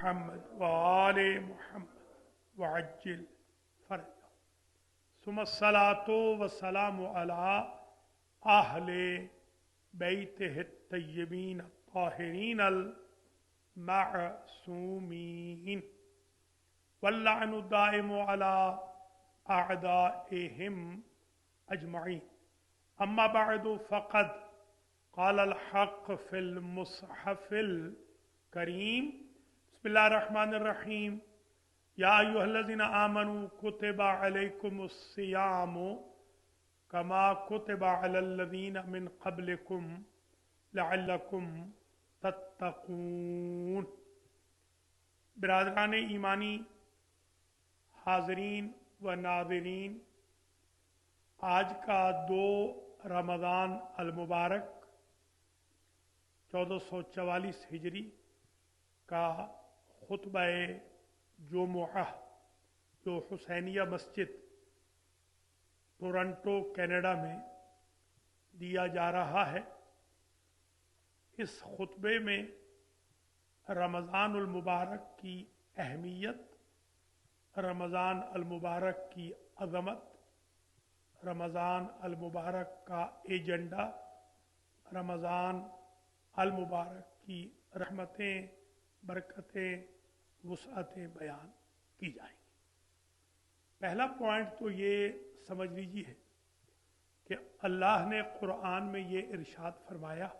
मुहम्मद व आले मुहम्मद वअज्जिल फरजा सुमस्सलातो वस्सलामु अला आहले बैतिहि तय्यबीन ताहिरीन अल मासूमीन वल्लअनु दाइमु अला अअदाइहिम अजमईन अम्मा बअदु फ़क़द क़ाल अल हक़ फ़िल मुस्हफ़िल करीम बिस्मिल्लाहिर रहमानिर रहीम या अय्युहल्लज़ीना आमनू कुतिबा अलैकुमुस सियामु कमा कुतिबा अलल्लज़ीना मिन क़ब्लिकुम लअल्लकुम तत्तक़ून। बिरादरान ईमानी, हाज़रीन व नाज़रीन, आज का 2 रमज़ान अल मुबारक 1444 हिजरी का खुतबा जुमुआ जो हुसैनिया मस्जिद टोरंटो कनाडा में दिया जा रहा है। इस खुतबे में रमज़ानुल मुबारक की अहमियत, रमज़ान अल मुबारक की अज़मत, रमज़ान अल मुबारक का एजेंडा, रमज़ान अल मुबारक की रहमतें, बरकतें, वुसअतें बयान की जाएंगी। पहला पॉइंट तो ये समझ लीजिए कि अल्लाह ने कुरान में ये इरशाद फरमाया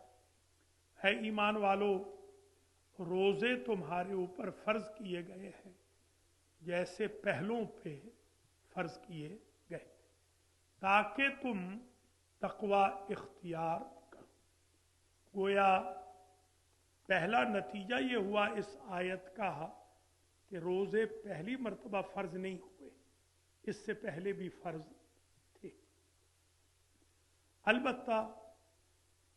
है, ईमान वालों, रोज़े तुम्हारे ऊपर फ़र्ज़ किए गए हैं जैसे पहलों पे फ़र्ज़ किए गए ताकि तुम तक़वा इख्तियार करो। गोया पहला नतीजा ये हुआ इस आयत का कि रोज़े पहली मर्तबा फ़र्ज़ नहीं हुए, इससे पहले भी फ़र्ज़ थे। अलबत्ता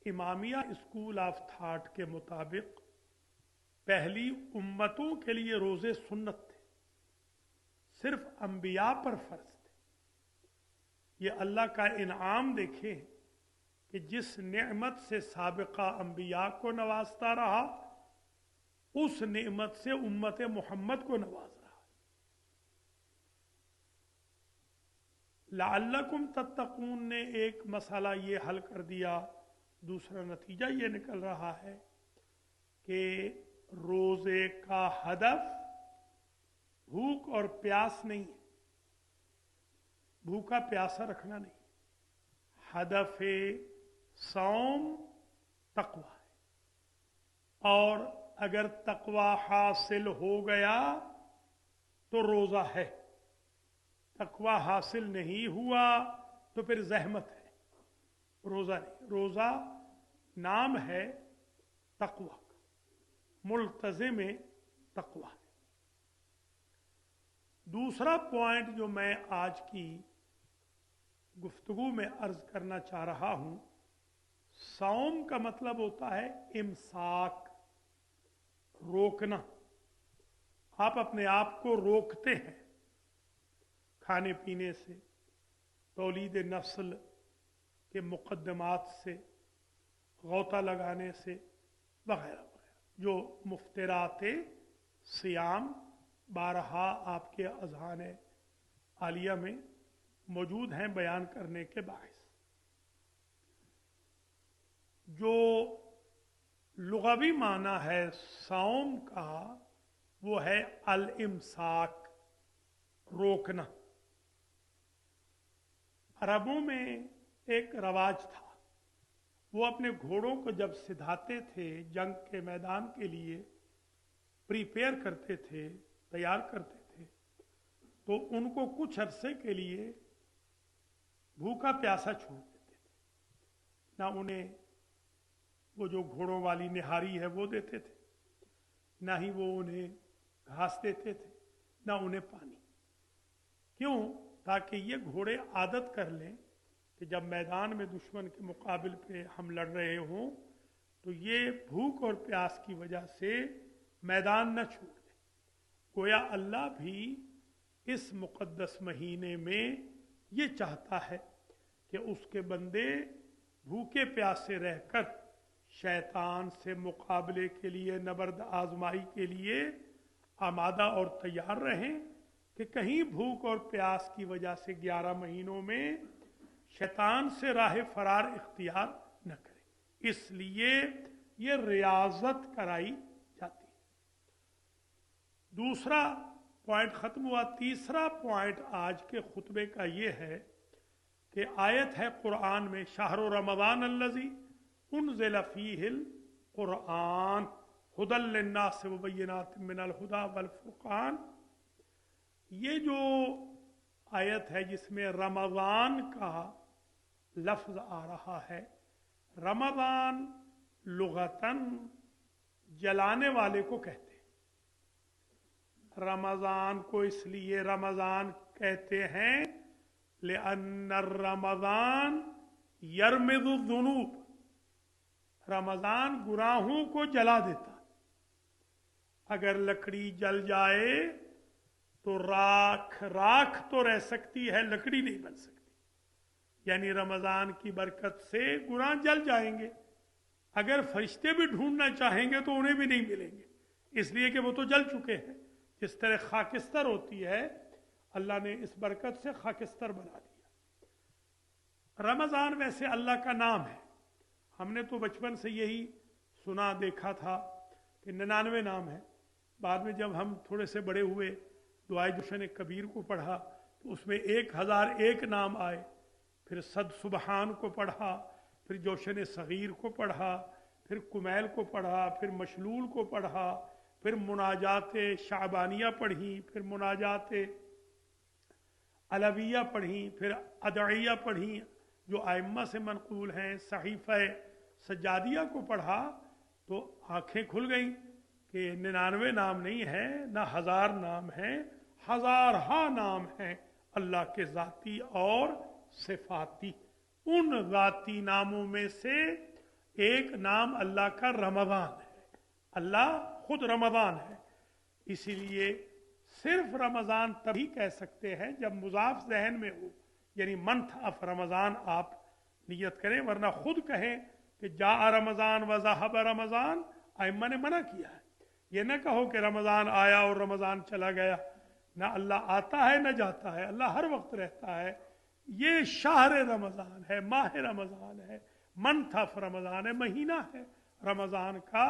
इमामिया स्कूल ऑफ थाट के मुताबिक पहली उम्मतों के लिए रोज़े सुन्नत थे, सिर्फ अंबिया पर फ़र्ज़ थे। ये अल्लाह का इनाम देखें कि जिस नेमत से साबिका अंबिया को नवाजता रहा, उस नेमत से उम्मत मोहम्मद को नवाज रहा। लअल्लकुम तत्तकून ने एक मसला ये हल कर दिया। दूसरा नतीजा ये निकल रहा है कि रोजे का हदफ भूख और प्यास नहीं है, भूखा प्यासा रखना नहीं। हदफ सौम तकवा है, और अगर तकवा हासिल हो गया तो रोजा है, तकवा हासिल नहीं हुआ तो फिर जहमत है, रोजा नहीं। रोजा नाम है तकवा का, मुल्तज़िम तकवा है। दूसरा पॉइंट जो मैं आज की गुफ्तगू में अर्ज करना चाह रहा हूं, सौम का मतलब होता है इमसाक, रोकना। आप अपने आप को रोकते हैं खाने पीने से, तौलीद नस्ल के मुकद्दमात से, गौता लगाने से, वगैरह वगैरह, जो मुफ्तिरात सियाम बारहा आपके अज़हान आलिया में मौजूद हैं बयान करने के बाइस। जो लुग़वी माना है सौम का वो है अल इमसाक, रोकना। अरबों में एक रवाज था, वो अपने घोड़ों को जब सिधाते थे जंग के मैदान के लिए, प्रिपेयर करते थे, तैयार करते थे, तो उनको कुछ अरसे के लिए भूखा प्यासा छोड़ देते थे। ना उन्हें वो जो घोड़ों वाली निहारी है वो देते थे, ना ही वो उन्हें घास देते थे, ना उन्हें पानी। क्यों? ताकि ये घोड़े आदत कर लें कि जब मैदान में दुश्मन के मुकाबिल पे हम लड़ रहे हों तो ये भूख और प्यास की वजह से मैदान न छोड़ दें। गोया अल्लाह भी इस मुक़द्दस महीने में ये चाहता है कि उसके बंदे भूखे प्यासे रहकर शैतान से मुकाबले के लिए, नबर्द आजमाई के लिए आमादा और तैयार रहें कि कहीं भूख और प्यास की वजह से 11 महीनों में शैतान से राह फरार इख्तियार न करें। इसलिए ये रियाजत कराई जाती है। दूसरा पॉइंट खत्म हुआ। तीसरा पॉइंट आज के खुतबे का ये है कि आयत है कुरान में, शाहरु रमज़ान अल्लज़ी उनज़िल फ़ीहिल कुरान हुदल लिन्नास व बय्यिनातिम मिनल हुदा वल फुरक़ान। ये जो आयत है जिसमें रमज़ान का लफ्ज़ आ रहा है, रमज़ान लुगतन जलाने वाले को कहते हैं। रमज़ान को इसलिए रमज़ान कहते हैं लिअन्न रमज़ान यरमिज़ु ज़ुनूब, रमज़ान गुनाहों को जला देता। अगर लकड़ी जल जाए तो राख राख तो रह सकती है, लकड़ी नहीं बन सकती। यानी रमज़ान की बरकत से गुनाह जल जाएंगे। अगर फरिश्ते भी ढूंढना चाहेंगे तो उन्हें भी नहीं मिलेंगे, इसलिए कि वो तो जल चुके हैं। जिस तरह खाकिस्तर होती है, अल्लाह ने इस बरकत से खाकिस्तर बना दिया। रमज़ान वैसे अल्लाह का नाम है। हमने तो बचपन से यही सुना देखा था कि 99 नाम है। बाद में जब हम थोड़े से बड़े हुए, दुआए जश्न कबीर को पढ़ा तो उसमें 1001 नाम आए। फिर सद सुबहान को पढ़ा, फिर जोशन सगीर को पढ़ा, फिर कुमैल को पढ़ा, फिर मशलूल को पढ़ा, फिर मुनाजात शाबानिया पढ़ी, फिर मुनाजात अलविया पढ़ी, फिर अदइया पढ़ी जो आइम्मा से मनकूल हैं। सहीफ़ा सज्जादिया को पढ़ा तो आंखें खुल गईं कि 99 नाम नहीं है, ना 1000 नाम है, हज़ारहा नाम हैं अल्लाह के ज़ाती और सिफाती। उन ज़ाती नामों में से एक नाम अल्लाह का रमज़ान है। अल्लाह खुद रमज़ान है, इसीलिए सिर्फ रमज़ान तभी कह सकते हैं जब मुज़ाफ जहन में हो, यानी मंथ ऑफ रमज़ान आप नियत करें। वरना खुद कहें कि जा रमज़ान व ज़हब रमज़ान, आइम्मा ने मना किया है। ये ना कहो कि रमज़ान आया और रमज़ान चला गया। ना अल्लाह आता है ना जाता है, अल्लाह हर वक्त रहता है। ये शहर रमज़ान है, माह रमज़ान है, मंथ ऑफ रमज़ान है, महीना है रमज़ान का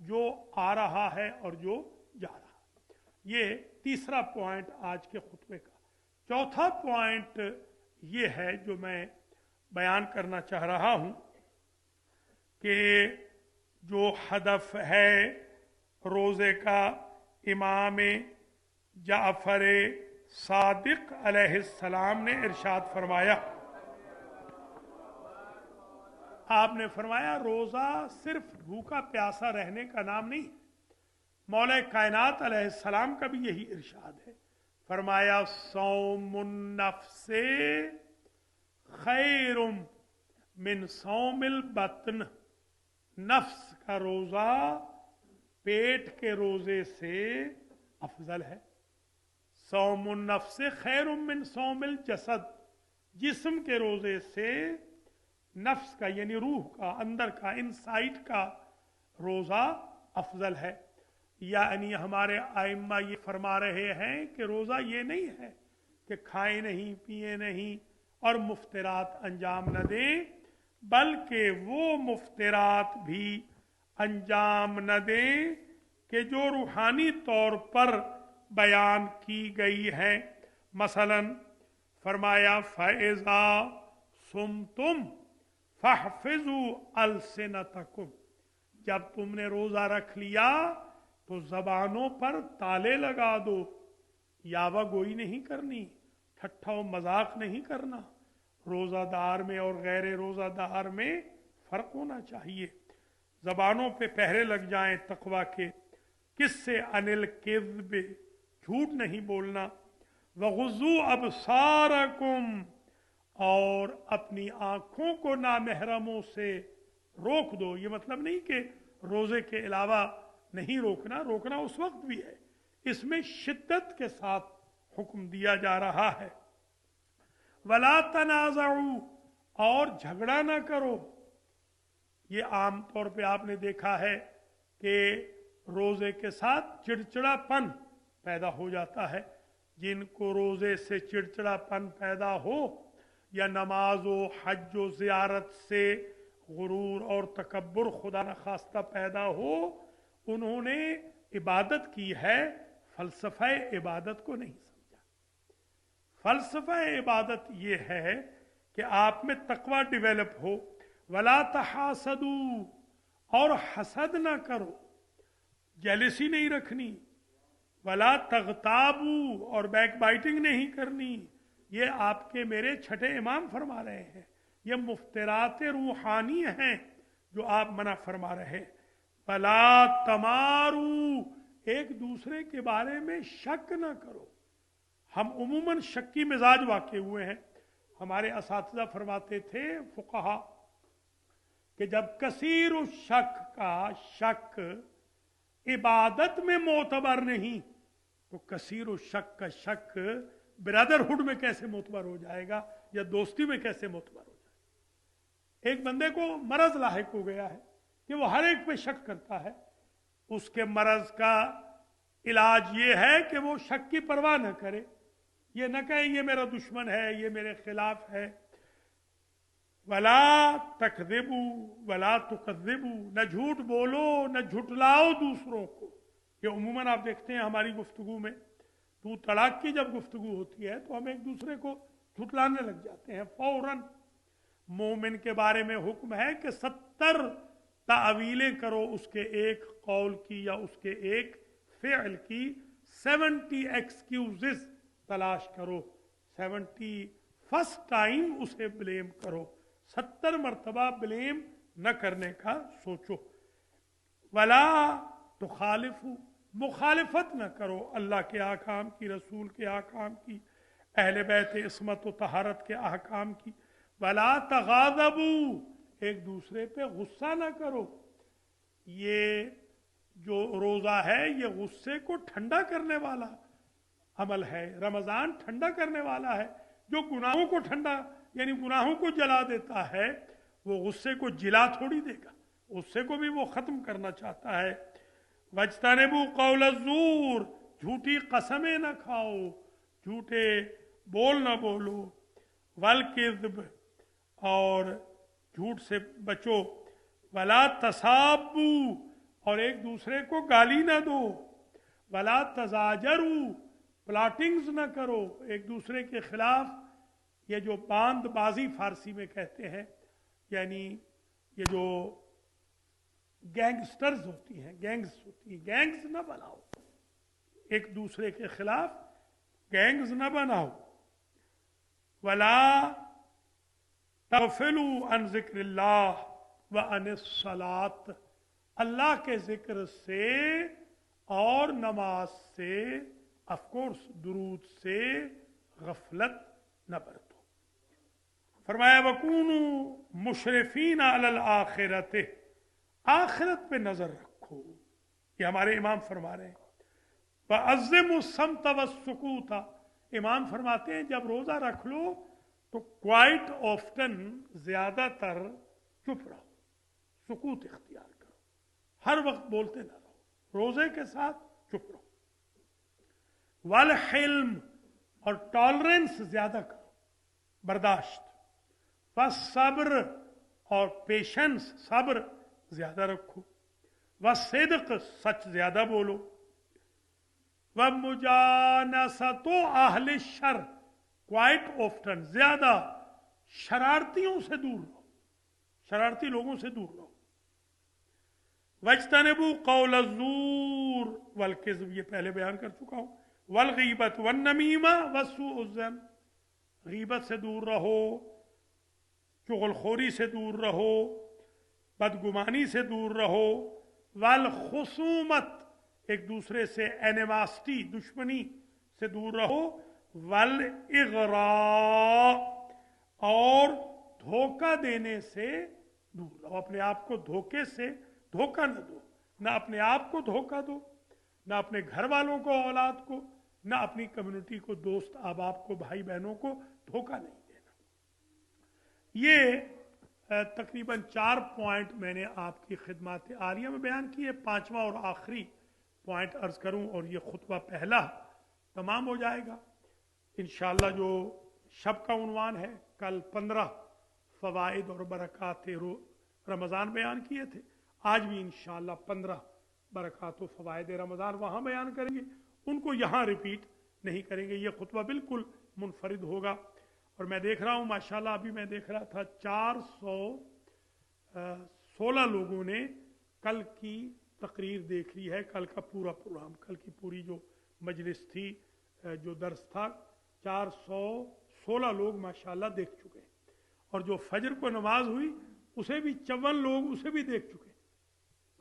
जो आ रहा है और जो जा रहा है। ये तीसरा पॉइंट आज के खुतबे का। चौथा पॉइंट ये है जो मैं बयान करना चाह रहा हूं कि जो हदफ है रोज़े का, इमाम जाफर सादिक अलैहिस्सलाम ने इरशाद फरमाया। आपने फरमाया रोज़ा सिर्फ भूखा प्यासा रहने का नाम नहीं। मौला कायनात अलैहिस्सलाम का भी यही इरशाद है। फरमाया सौमुन नफ्से खैरुम मिन सौमिल बतन, नफ्स का रोज़ा पेट के रोज़े से अफजल है। सौमुन नफ्से खैरुम मिन सौमिल जसद, जिस्म के रोज़े से नफ्स का यानी रूह का, अंदर का, इनसाइड का रोज़ा अफजल है। यानी हमारे आइम्मा ये फरमा रहे हैं कि रोज़ा ये नहीं है कि खाएं नहीं, पिए नहीं और मुफ्तिरात अंजाम न दें, बल्कि वो मुफ्तिरात भी अंजाम न दें कि जो रूहानी तौर पर बयान की गई है। मसलन फरमाया फ़ैज़ा सुमतुम फ़हफ़िज़ू अलसिनतकुम, जब तुमने रोज़ा रख लिया तो ज़बानों पर ताले लगा दो। यावा गोई नहीं करनी, ठट्ठा व मजाक नहीं करना। रोज़ादार में और गैर रोज़ादार में फ़र्क होना चाहिए। ज़बानों पे पहरे लग जाएं तक़वा के। किससे? अनिल किज़्ब, झूठ नहीं बोलना। वग़ुज़्ज़ू अबसारकुम, और अपनी आँखों को नामहरमों से रोक दो। ये मतलब नहीं कि रोज़े के अलावा नहीं रोकना, रोकना उस वक्त भी है। इसमें शिद्दत के साथ हुक्म दिया जा रहा है। वला तनाज़ऊ, और झगड़ा ना करो। ये आम तौर पे आपने देखा है कि روزے کے ساتھ چڑچڑاپن پیدا ہو جاتا ہے. جن کو روزے سے چڑچڑاپن پیدا ہو یا نماز و حج و زیارت سے غرور اور تکبر خدا نخواستہ پیدا ہو، انہوں نے عبادت کی ہے، فلسفہ عبادت کو نہیں سمجھا. فلسفہ عبادت یہ ہے کہ آپ میں تقوی ڈیولپ ہو. ولا تحاسدوا، اور حسد نہ کرو، جیلسی نہیں رکھنی. ولا تغتابوا، اور بیک بائٹنگ نہیں کرنی. یہ آپ کے میرے چھٹے امام فرما رہے ہیں. یہ مفترات روحانی ہیں جو آپ منع فرما رہے ہیں. ولا تمارو، ایک دوسرے کے بارے میں شک نہ کرو. ہم عموماً شکی مزاج واقع ہوئے ہیں. ہمارے اساتذہ فرماتے تھے فقہا کہ جب کثیر الشک کا شک عبادت میں معتبر نہیں تو کثیر الشک کا شک برادرہڈ میں کیسے معتبر ہو جائے گا یا دوستی میں کیسے معتبر ہو جائے گا. ایک بندے کو مرض لاحق ہو گیا ہے کہ وہ ہر ایک پہ شک کرتا ہے. اس کے مرض کا علاج یہ ہے کہ وہ شک کی پرواہ نہ کرے. یہ نہ کہے یہ میرا دشمن ہے، یہ میرے خلاف ہے. ولا تکذبوا ولا تکذبوا، نہ جھوٹ بولو نہ جھٹلاؤ دوسروں کو. یہ عموماً آپ دیکھتے ہیں ہماری گفتگو میں تو طلاق کی جب گفتگو ہوتی ہے تو ہم ایک دوسرے کو جھٹلانے لگ جاتے ہیں فوراً. مومن کے بارے میں حکم ہے کہ 70 تعویلیں کرو اس کے ایک قول کی یا اس کے ایک فعل کی. 70 ایکسکیوزز تلاش کرو. 70 فرسٹ ٹائم اسے بلیم کرو. 70 مرتبہ بلیم نہ کرنے کا سوچو. ولا تخالفوا، مخالفت نہ کرو اللہ کے احکام کی، رسول کے احکام کی، اہل بیت عصمت و طہارت کے احکام کی. ولا تغاضبوا، ایک دوسرے پہ غصہ نہ کرو. یہ جو روزہ ہے یہ غصے کو ٹھنڈا کرنے والا عمل ہے. رمضان ٹھنڈا کرنے والا ہے. جو گناہوں کو ٹھنڈا یعنی گناہوں کو جلا دیتا ہے وہ غصے کو جلا تھوڑی دے گا، غصے کو بھی وہ ختم کرنا چاہتا ہے. وَاجْتَنِبُوا قَوْلَ الزُّورِ، جھوٹی قسمیں نہ کھاؤ، جھوٹے بول نہ بولو. وَالْكِذْبِ، اور جھوٹ سے بچو. وَلَا تَسَابُّوا، اور ایک دوسرے کو گالی نہ دو. وَلَا تَزَاجَرُوا، پلاٹنگز نہ کرو ایک دوسرے کے خلاف. یہ جو باند بازی فارسی میں کہتے ہیں، یعنی یہ جو گینگسٹرز ہوتی ہیں، گینگز ہوتی ہیں، گینگز نہ بناؤ ایک دوسرے کے خلاف، گینگز نہ بناؤ. وَلَا تغفلوا عن ذکر اللہ وعن الصلاۃ، اللہ کے ذکر سے اور نماز سے، آف کورس درود سے غفلت نہ برتو. فرمایا وَكُونُوا مُشْرِفِينَ عَلَى الْآخِرَةِ، آخرت پہ نظر رکھو. یہ ہمارے امام فرما رہے ہیں. وَعَزِّمُوا الصَّمْتَ وَالسُّكُوتَ، امام فرماتے ہیں جب روزہ رکھ لو تو کوائٹ آفٹن، زیادہ تر چپ رہو، سکوت اختیار کرو، ہر وقت بولتے نہ رہو، روزے کے ساتھ چپ رہو. والحلم، اور ٹالرنس زیادہ کرو، برداشت. والصبر، اور پیشنس، صبر زیادہ رکھو. والصدق، سچ زیادہ بولو. ومجانست اہل الشر، کوائٹ آفٹن، زیادہ شرارتیوں سے دور رہو، شرارتی لوگوں سے دور رہو. واجتنبوا قول الزور والکذب، یہ پہلے بیان کر چکا ہوں. والغیبت والنمیمہ وسوء الظن، غیبت سے دور رہو، چغل خوری سے دور رہو، بدگمانی سے دور رہو. والخصومت، ایک دوسرے سے اینیماسٹی، دشمنی سے دور رہو. والاغراء، اور دھوکہ دینے سے دور رہو. اپنے آپ کو دھوکے سے دھوکہ نہ دو، نہ اپنے آپ کو دھوکہ دو، نہ اپنے گھر والوں کو، اولاد کو، نہ اپنی کمیونٹی کو، دوست احباب کو، بھائی بہنوں کو دھوکہ نہیں دینا. یہ तकरीबन 4 पॉइंट मैंने आपकी खिदमत आलिया में बयान किए। 5वां और आखिरी पॉइंट अर्ज करूं और ये खुतबा पहला तमाम हो जाएगा इंशाअल्लाह। जो शब का उन्वान है, कल 15 फ़वाइद और बरक़ात रमज़ान बयान किए थे, आज भी इंशाअल्लाह 15 बरक़ात व फ़वाइद रमज़ान वहाँ बयान करेंगे, उनको यहाँ रिपीट नहीं करेंगे। ये खुतबा बिल्कुल मुनफरिद होगा। और मैं देख रहा हूँ माशाल्लाह, अभी मैं देख रहा था 416 लोगों ने कल की तकरीर देख ली है। कल का पूरा प्रोग्राम, कल की पूरी जो मजलिस थी, जो दर्स था, 416 लोग माशाल्लाह देख चुके हैं। और जो फजर को नमाज हुई उसे भी 54 लोग उसे भी देख चुके हैं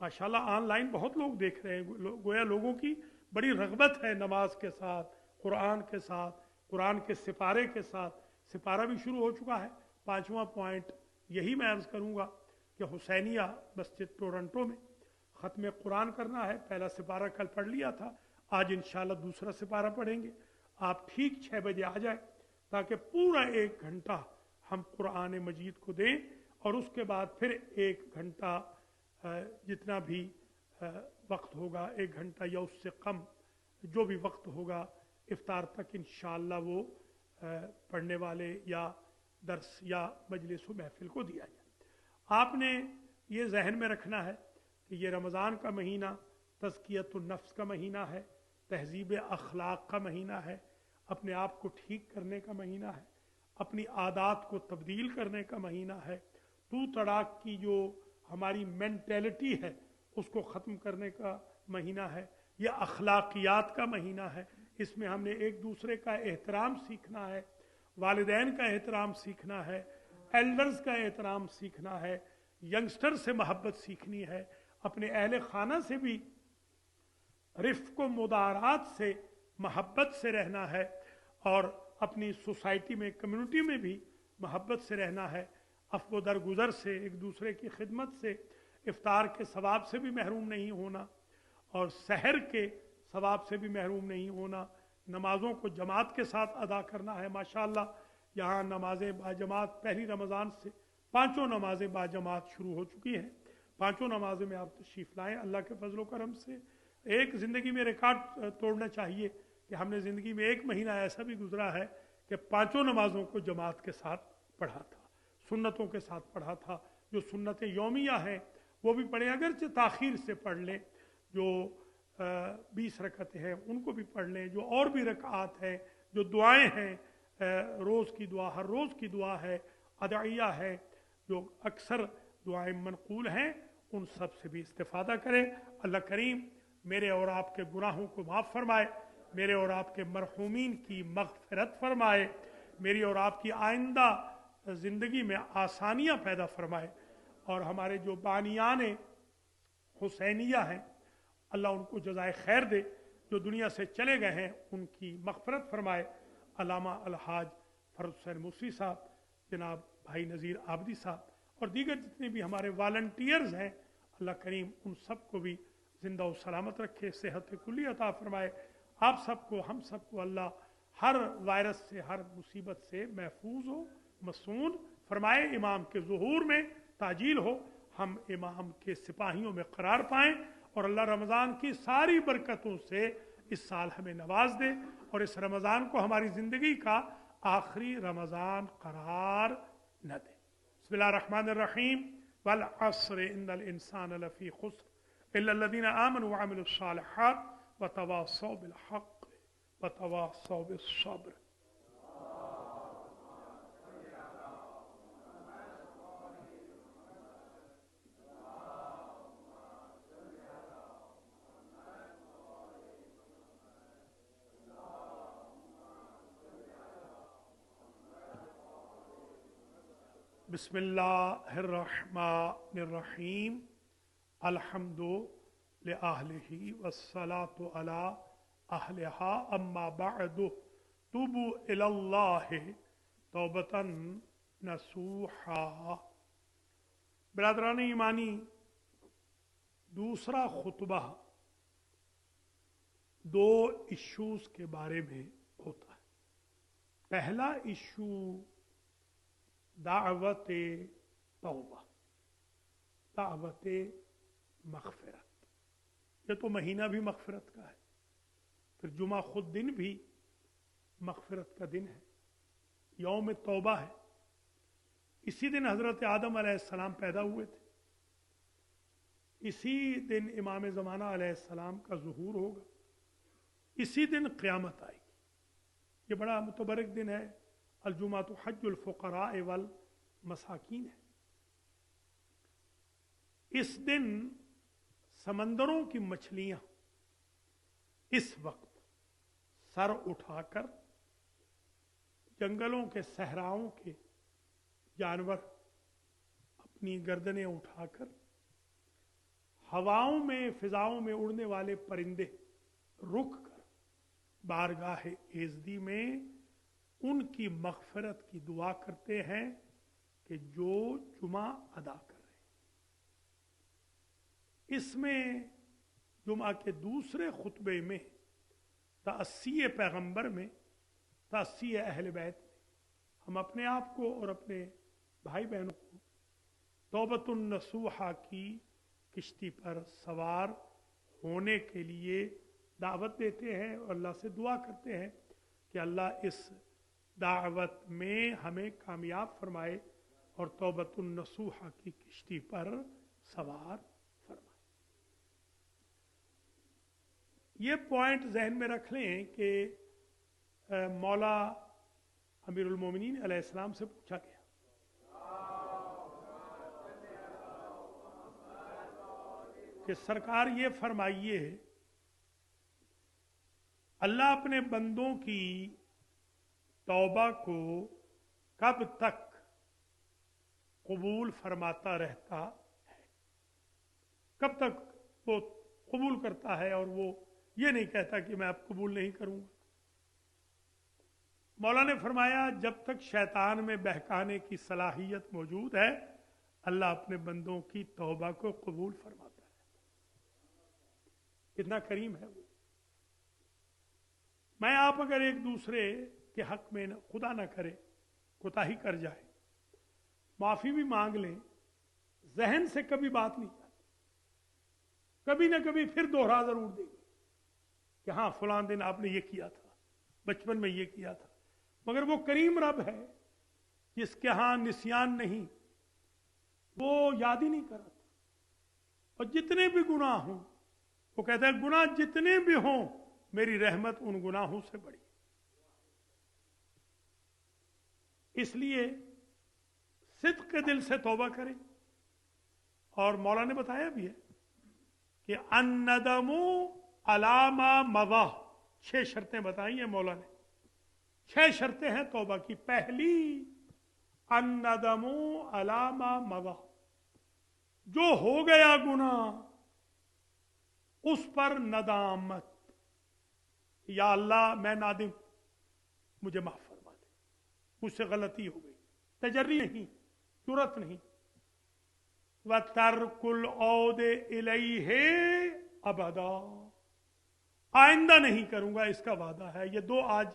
माशाल्लाह। ऑनलाइन बहुत लोग देख रहे हैं। गोया लोगों की बड़ी रग़बत है नमाज के साथ, कुरान के साथ, कुरान के सिपारे के साथ। सिपारा भी शुरू हो चुका है। 5वां पॉइंट यही मैं अर्ज़ करूँगा कि हुसैनिया मस्जिद टोरंटो में ख़त्म कुरान करना है। पहला सिपारा कल पढ़ लिया था, आज इंशाअल्लाह दूसरा सिपारा पढ़ेंगे। आप ठीक 6 बजे आ जाए ताकि पूरा 1 घंटा हम कुरान मजीद को दें और उसके बाद फिर 1 घंटा जितना भी वक्त होगा, 1 घंटा या उससे कम जो भी वक्त होगा इफ्तार तक इंशाअल्लाह वो पढ़ने वाले या दर्स या मजलिस महफिल को दिया जाए। आपने ये जहन में रखना है कि ये रमज़ान का महीना तज़कियतुन नफ्स का महीना है, तहज़ीब अखलाक का महीना है, अपने आप को ठीक करने का महीना है, अपनी आदात को तब्दील करने का महीना है, तू तड़ाक की जो हमारी मेंटेलिटी है उसको ख़त्म करने का महीना है, यह अखलाकियात का महीना है। इसमें हमने एक दूसरे का एहतराम सीखना है, वालिदैन का एहतराम सीखना है, एल्डर्स का एहतराम सीखना है, यंगस्टर से मोहब्बत सीखनी है, अपने अहले खाना से भी रिफ्क़ व मुदारात से मोहब्बत से रहना है और अपनी सोसाइटी में, कम्युनिटी में भी मोहब्बत से रहना है। अफ़्व दरगुज़र से, एक दूसरे की खिदमत से, इफ्तार के सवाब से भी महरूम नहीं होना और सहर के सवाब से भी महरूम नहीं होना। नमाज़ों को जमात के साथ अदा करना है। माशाअल्लाह यहाँ नमाज़ें बाजमात पहली रमज़ान से 5 नमाज़ें बाजमात शुरू हो चुकी हैं। 5 नमाज़ों में आप तशरीफ़ लाएँ अल्लाह के फजल व करम से। एक ज़िंदगी में रिकॉर्ड तोड़ना चाहिए कि हमने ज़िंदगी में 1 महीना ऐसा भी गुजरा है कि 5 नमाज़ों को जमात के साथ पढ़ा था, सुन्नतों के साथ पढ़ा था। जो सुन्नतें यौमिया हैं वो भी पढ़ें, अगरचे ताख़ीर से पढ़ लें। जो 20 रकअतें हैं उनको भी पढ़ लें। जो और भी रकात हैं, जो दुआएं हैं, रोज़ की दुआ, हर रोज़ की दुआ है, अदइया है, जो अक्सर दुआएं मनकूल हैं, उन सब से भी इस्तिफ़ादा करें। अल्लाह करीम मेरे और आपके गुनाहों को माफ़ फरमाए, मेरे और आपके मरहूमीन की मग़फ़िरत फरमाए, मेरी और आपकी आइंदा ज़िंदगी में आसानियाँ पैदा फरमाए और हमारे जो बानियान हुसैनिया हैं अल्लाह उनको जज़ाए खैर दे। जो दुनिया से चले गए हैं उनकी मग़फ़िरत फरमाए। अल्लामा अलहाज फ़र्रुख हुसैन मुसी साहब, जनाब भाई नज़ीर आबदी साहब और दीगर जितने भी हमारे वॉलंटियर्स हैं, अल्लाह करीम उन सब को भी ज़िंदा और सलामत रखे, सेहत कुल्ली अता फरमाए। आप सबको, हम सबको अल्लाह हर वायरस से, हर मुसीबत से महफूज हो, मसून फरमाए। इमाम के ज़ुहूर में ताजील हो, हम इमाम के सिपाहियों में करार पाएँ और अल्लाह रमज़ान की सारी बरकतों से इस साल हमें नवाज दे और इस रमज़ान को हमारी ज़िंदगी का आखिरी रमज़ान करार न दे। बिस्मिल्लाहिर्रहमानिर्रहीम। वल अस्र इन्नल इंसान लफ़ी खुस्र इल्लल्लज़ीना आमनू व अमिलुस्सालिहात व तवासौ बिल हक़्क़ व तवासौ बिस सब्र। बिस्मिल्लाहिर्रहमानिर्रहीम। अल्हम्दु लिअहलिही वस्सलातु अला अहलिहा अम्मा बअदु तुबू इलल्लाहि तौबतन नसूहा। बिरादरान ईमानी, दूसरा खुतबा 2 इश्यूज़ के बारे में होता है। पहला इशू दावत तौबा, दावत मगफिरत। ये तो महीना भी मगफिरत का है, फिर जुमा खुद दिन भी मगफिरत का दिन है, यौम तौबा है। इसी दिन हजरत आदम अलैहिस्सलाम पैदा हुए थे, इसी दिन इमाम ज़माना अलैहिस्सलाम का ज़ुहूर होगा, इसी दिन क़यामत आएगी। ये बड़ा मुतबरक दिन है। अलजुमातु हज्जुल फ़ुक़रा वल मसाकीन है। इस दिन समंदरों की मछलियां इस वक्त सर उठाकर, जंगलों के सहराओं के जानवर अपनी गर्दनें उठाकर, हवाओं में फिजाओं में उड़ने वाले परिंदे रुक कर बारगाह एज़दी में उनकी मग़फ़िरत की दुआ करते हैं कि जो जुमा अदा कर रहे हैं। इसमें जुमा के दूसरे खुतबे में तअस्सी पैगंबर में, तअस्सी अहल बैत में हम अपने आप को और अपने भाई बहनों को तौबतुन नसूहा की किश्ती पर सवार होने के लिए दावत देते हैं और अल्लाह से दुआ करते हैं कि अल्लाह इस दावत में हमें कामयाब फरमाए और तौबतुन नसूहा की किश्ती पर सवार फरमाए। ये पॉइंट जहन में रख लें कि मौला अमीरुल मोमिनीन अलैहिस्सलाम से पूछा गया कि सरकार ये फरमाइए, अल्लाह अपने बंदों की तौबा को कब तक कबूल फरमाता रहता है, कब तक वो कबूल करता है और वो ये नहीं कहता कि मैं अब कबूल नहीं करूंगा। मौला ने फरमाया जब तक शैतान में बहकाने की सलाहियत मौजूद है, अल्लाह अपने बंदों की तौबा को कबूल फरमाता है। कितना करीम है वो। मैं आप अगर एक दूसरे के हक में खुदा ना करे कोताही कर जाए, माफी भी मांग लें, जहन से कभी बात नहीं जाती, कभी ना कभी फिर दोहरा जरूर देंगे कि हाँ फलां दिन आपने ये किया था, बचपन में ये किया था। मगर वो करीम रब है जिसके यहां निस्यान नहीं, वो याद ही नहीं कराता। और जितने भी गुनाह हों, वो कहता है गुनाह जितने भी हों मेरी रहमत उन गुनाहों से बड़ी। इसलिए सिद्क़ के दिल से तौबा करें। और मौला ने बताया भी है कि अन्नदमु अलामा मज़ा, 6 शर्तें बताई हैं मौला ने। 6 शर्तें हैं तौबा की। पहली, अन्नदमु अलामा मज़ा, जो हो गया गुनाह उस पर नदामत, या अल्लाह मैं नादिम, मुझे माफ फरमा दे, मुझसे गलती हो गई। तजर्री नहीं, जुरत नहीं। व तर्कुल औदे इलैहि अबदा, आइंदा नहीं करूंगा, इसका वादा है। ये 2 आज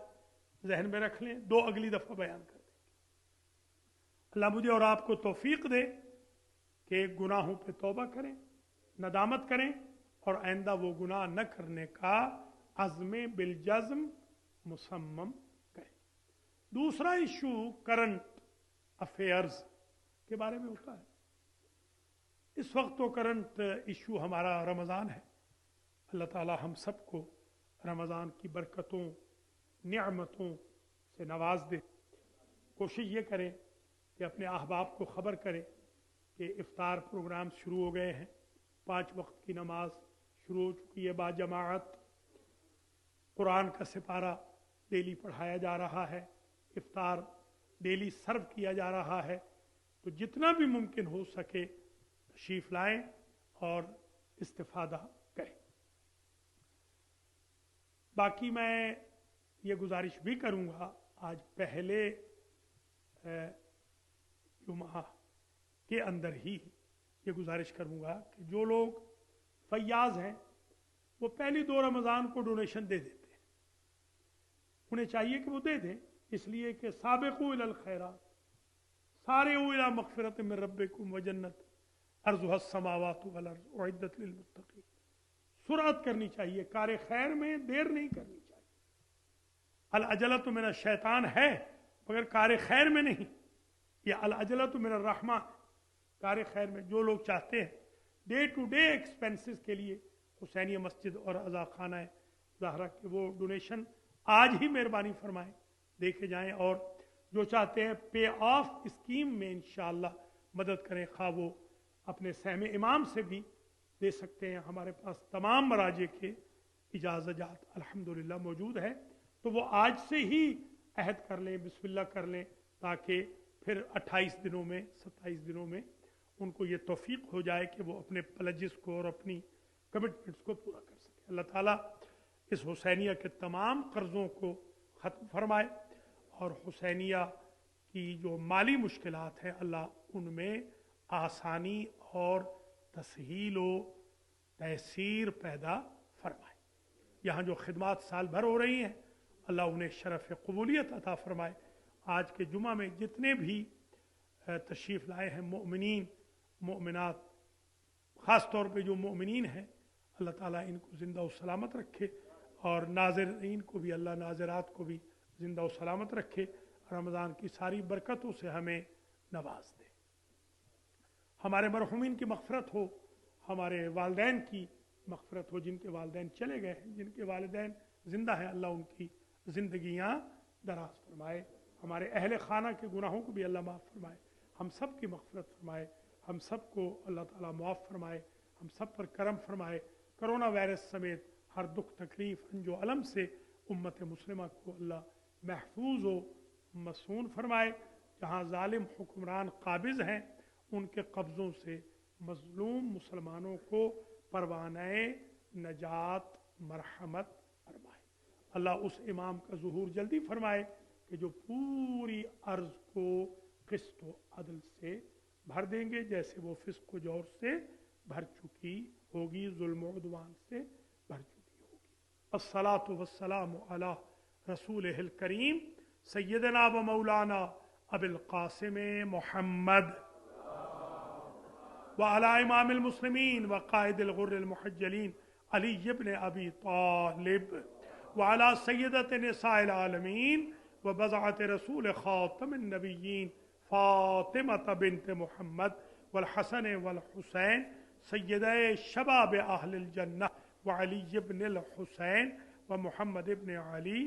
जहन में रख लें, 2 अगली दफा बयान कर देंगे। अल्लाह मुझे और आपको तौफीक दे कि गुनाहों पे तौबा करें, नदामत करें और आइंदा वो गुनाह न करने का अज़्म बिलजज़्म मुसम्मम करें। दूसरा इशू करंट अफेयर्स के बारे में होता है। इस वक्त तो करंट इशू हमारा रमज़ान है। अल्लाह ताला हम सबको रमज़ान की बरकतों, निअमतों से नवाज दे। कोशिश ये करें कि अपने अहबाब को ख़बर करें कि इफ्तार प्रोग्राम शुरू हो गए हैं, 5 वक्त की नमाज शुरू हो चुकी है बाजमाअत, कुरान का सिपारा डेली पढ़ाया जा रहा है, इफ्तार डेली सर्व किया जा रहा है। तो जितना भी मुमकिन हो सके तशरीफ लाएं और इस्तिफादा करें। बाकी मैं ये गुजारिश भी करूंगा, आज पहले जुमा के अंदर ही ये गुजारिश करूंगा कि जो लोग फयाज हैं वो पहली 2 रमज़ान को डोनेशन दे देते हैं। उन्हें चाहिए कि वो दे दें, इसलिए कि साबिक़ू इलल खैरात, सारिऊ इला मगफिरत मिन रब्बिकुम व जन्नत अर्जुहा अस्समावातु वल अर्ज़ उइद्दत लिल मुत्तक़ीन। सुरअत करनी चाहिए, कार खैर में देर नहीं करनी चाहिए। अल अजलत मिन शैतान है मगर कार खैर में नहीं, ये अल अजलत मिन रहमान, कार खैर में। जो लोग चाहते हैं डे टू डे एक्सपेंसेस के लिए हुसैनिया मस्जिद और अज़ा खाना ज़हरा के वो डोनेशन आज ही मेहरबानी फरमाएं, देखे जाएं। और जो चाहते हैं पे ऑफ स्कीम में इंशाअल्लाह मदद करें, खा वो अपने सहम इमाम से भी दे सकते हैं। हमारे पास तमाम मराजे के इजाज़त अल्हम्दुलिल्लाह मौजूद है, तो वो आज से ही अहद कर लें, बिस्मिल्लाह कर लें, ताकि फिर 28 दिनों में 27 दिनों में उनको ये तौफीक हो जाए कि वो अपने प्लेजेस को और अपनी कमिटमेंट्स को पूरा कर सके। अल्लाह ताला इस हुसैनिया के तमाम कर्ज़ों को ख़त्म फरमाए और हुसैनिया की जो माली मुश्किलात हैं अल्लाह उनमें आसानी और तसहील व तयसीर पैदा फरमाए। यहाँ जो खिदमत साल भर हो रही हैं अल्लाह उन्हें शरफ़ क़बूलियत अता फरमाए। आज के जुमा में जितने भी तशरीफ़ लाए हैं मोमिनीन मोमिनात, ख़ास तौर पे जो मोमिनीन हैं, अल्लाह ताला इनको ज़िंदा और सलामत रखे और नाज़रीन को भी, अल्लाह नाज़रात को भी ज़िंदा और सलामत रखे। रमज़ान की सारी बरकतों से हमें नवाज दे। हमारे मरहुमीन की मग़फ़िरत हो, हमारे वालिदैन की मग़फ़िरत हो, जिनके वालिदैन चले गए हैं, जिनके वालिदैन ज़िंदा हैं, अल्लाह उनकी ज़िंदगियाँ दराज फरमाए। हमारे अहले खाना के गुनाहों को भी अल्लाह माफ़ फरमाए, हम सब की मग़फ़िरत फरमाए, हम सब को अल्लाह ताला मुआफ़ फरमाए, हम सब पर करम फरमाए। कोरोना वायरस समेत हर दुख तकलीफ़ रंजो अलम से उम्मत मुस्लिमा को अल्लाह महफूज व मसून फरमाए। जहाँ ज़ालिम हुक्मरान काबिज़ हैं उनके कब्ज़ों से मज़लूम मुसलमानों को परवाने नजात मरहमत फरमाए। अल्लाह उस इमाम का ज़ुहूर जल्दी फरमाए कि जो पूरी अर्ज़ को क़िस्त व अदल से भर देंगे, जैसे वो फ़िस्क़ व जौर से भर चुकी होगी, ज़ुल्म व उद्वान से भर चुकी होगी। अस्सलातु वस्सलामु अला रसूलिहिल करीम सय्यदना व मौलाना अबिल क़ासिम मुहम्मद व अला इमामिल मुस्लिमीन व क़ाइदिल गुर्रिल मुहज्जलीन अली इब्न अबी तालिब व अला सय्यदत निसाइल आलमीन व बज़अत रसूल ख़ातमिन नबिय्यीन फ़ातिमत बिन्त मुहम्मद वल हसन वल हुसैन सय्यदे शबाब अहलिल जन्नह व अली इब्निल हुसैन व मुहम्मद इब्न अली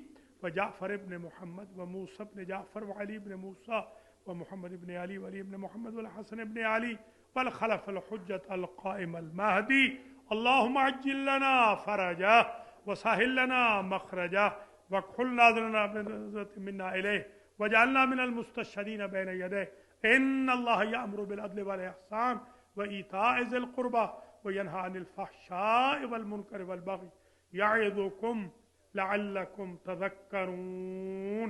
व जाफ़र इब्न मुहम्मद व मूसा इब्न जाफ़र व अली इब्न मूसा व मुहम्मद इब्न अली व अली इब्न मुहम्मद वल हसन इब्न अली वल खलफ़ल हुज्जत अल क़ाइम अल महदी। अल्लाहुम्मा अज्जिल लना फ़रजा व साहिल लना मख़रजा व खुल नाज़रना मिन्ना इलैहि वजअलना मिनल मुस्तशहीदीन बैन यदैहि। इन्नल्लाह यअमुरु बिल अदलि वल इहसान व ईताइ ज़िल क़ुरबा व यनहा अनिल फ़हशाइ वल मुनकरि वल बग़य यअइज़ुकुम लअल्लकुम तज़क्करून।